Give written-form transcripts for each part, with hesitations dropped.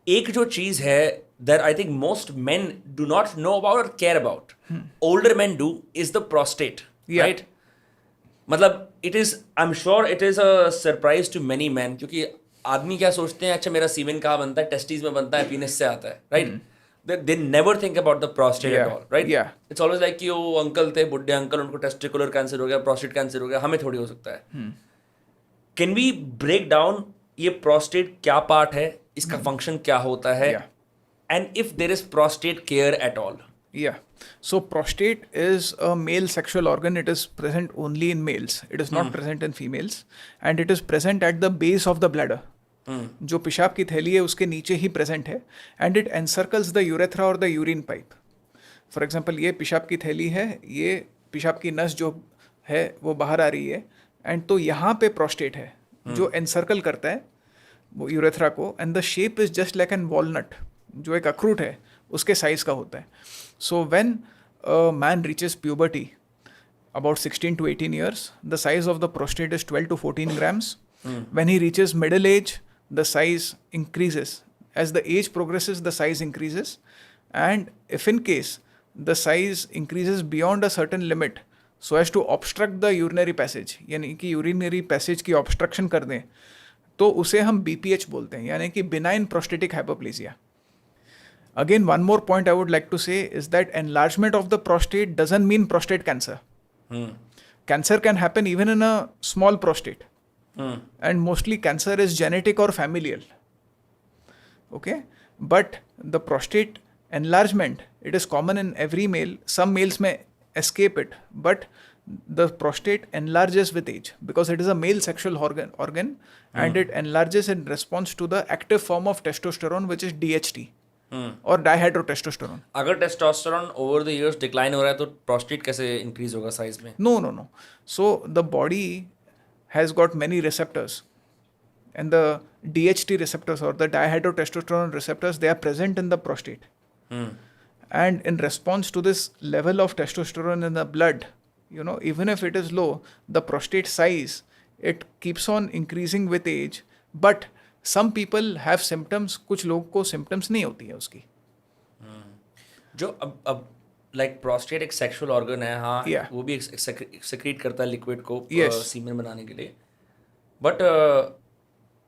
एक जो चीज है that I think most men do not know about or care about, older men do, is the prostate, Yeah. right? मतलब it is I am sure it is a surprise to many man, क्योंकि आदमी क्या सोचते हैं, अच्छा मेरा सीमेन कहाँ बनता है, टेस्टिस में बनता है, पीनस से आता है, right? They never think about the prostate at Yeah. All, right? Yeah. It's always like कि वो अंकल थे, बुढ़े अंकल, उनको टेस्टिकुलर कैंसर हो गया, प्रोस्टेट कैंसर हो गया, हमें थोड़ी हो सकता है। कैन वी ब्रेक डाउन ये प्रोस्टेट क्या पार्ट है, इसका फंक्शन क्या होता है, Yeah. And if there is prostate care at all? Yeah. So prostate is a male sexual organ. It is present only in males. It is not present in females, and it is present at the base of the bladder. जो पेशाब की थैली है उसके नीचे ही present है, and it एनसर्कल्स the urethra और the urine pipe. For example ये पेशाब की थैली है, ये पेशाब की नस जो है वो बाहर आ रही है, एंड तो यहाँ पे प्रोस्टेट है जो एनसर्कल करता है वो यूरेथ्रा को, and the shape is just like an walnut, जो एक अखरूट है उसके साइज का होता है. So when a man reaches puberty about 16 to 18 years, the size of the prostate is 12 to 14 grams. When he reaches middle age, the size increases. As the age progresses, the size increases. And if in case the size increases beyond a certain limit, so as to obstruct the urinary passage, यानी कि urinary passage की obstruction कर दें, तो उसे हम BPH बोलते हैं, यानी कि benign prostatic hyperplasia. Again, one more point I would like to say is that enlargement of the prostate doesn't mean prostate cancer. Cancer can happen even in a small prostate, and mostly cancer is genetic or familial. Okay, but the prostate enlargement, it is common in every male. Some males may escape it, but the prostate enlarges with age because it is a male sexual organ, and it enlarges in response to the active form of testosterone, which is DHT. और dihydrotestosterone. अगर testosterone over the years decline हो रहा है तो prostate कैसे increase होगा size में? No. So the body has got many receptors, and the DHT receptors or the dihydrotestosterone receptors, they are present in the prostate. And in response to this level of testosterone in the blood, even if it is low, the prostate size, it keeps on increasing with age. But some people have symptoms, कुछ लोग को symptoms नहीं होती है उसकी. जो अब like prostate एक सेक्सुअल ऑर्गन है, हाँ. Yeah. वो भी सेक्रीट करता है लिक्विड को Yes. सीमेन बनाने के लिए. बट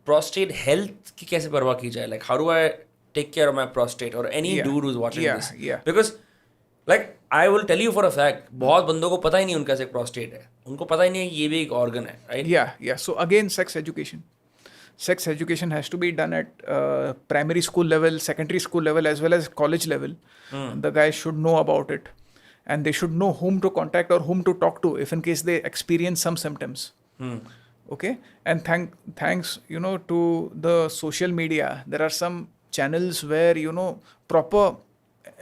प्रोस्टेट हेल्थ की कैसे परवाह की जाए? Like how do I take care of my prostate और any Yeah. Dude who is watching Yeah, this? yeah. Because like I will tell you for a fact, बहुत बंदों को पता ही नहीं उनका एक प्रोस्टेट है, उनको पता ही नहीं है ये भी एक ऑर्गन है, right? Yeah. So again, sex education. Sex education has to be done at primary school level, secondary school level, as well as college level. The guys should know about it, and they should know whom to contact or whom to talk to if in case they experience some symptoms. Okay, and thanks to the social media, there are some channels where proper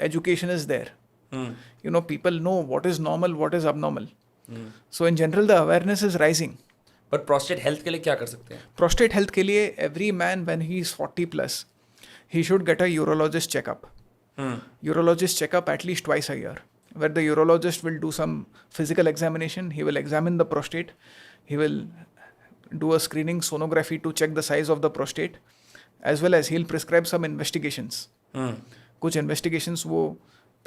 education is there. People know what is normal, what is abnormal. So in general, the awareness is rising. But prostate health के लिए क्या कर सकते हैं? Prostate health के लिए every man when he is 40 plus, he should get a urologist checkup. Urologist checkup at least twice a year, where the urologist will do some physical examination. He will examine the prostate. He will do a screening sonography to check the size of the prostate, as well as he'll prescribe some investigations. कुछ investigations वो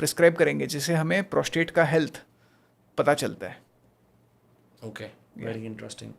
prescribe करेंगे जिससे हमें prostate का health पता चलता है. Okay, very interesting.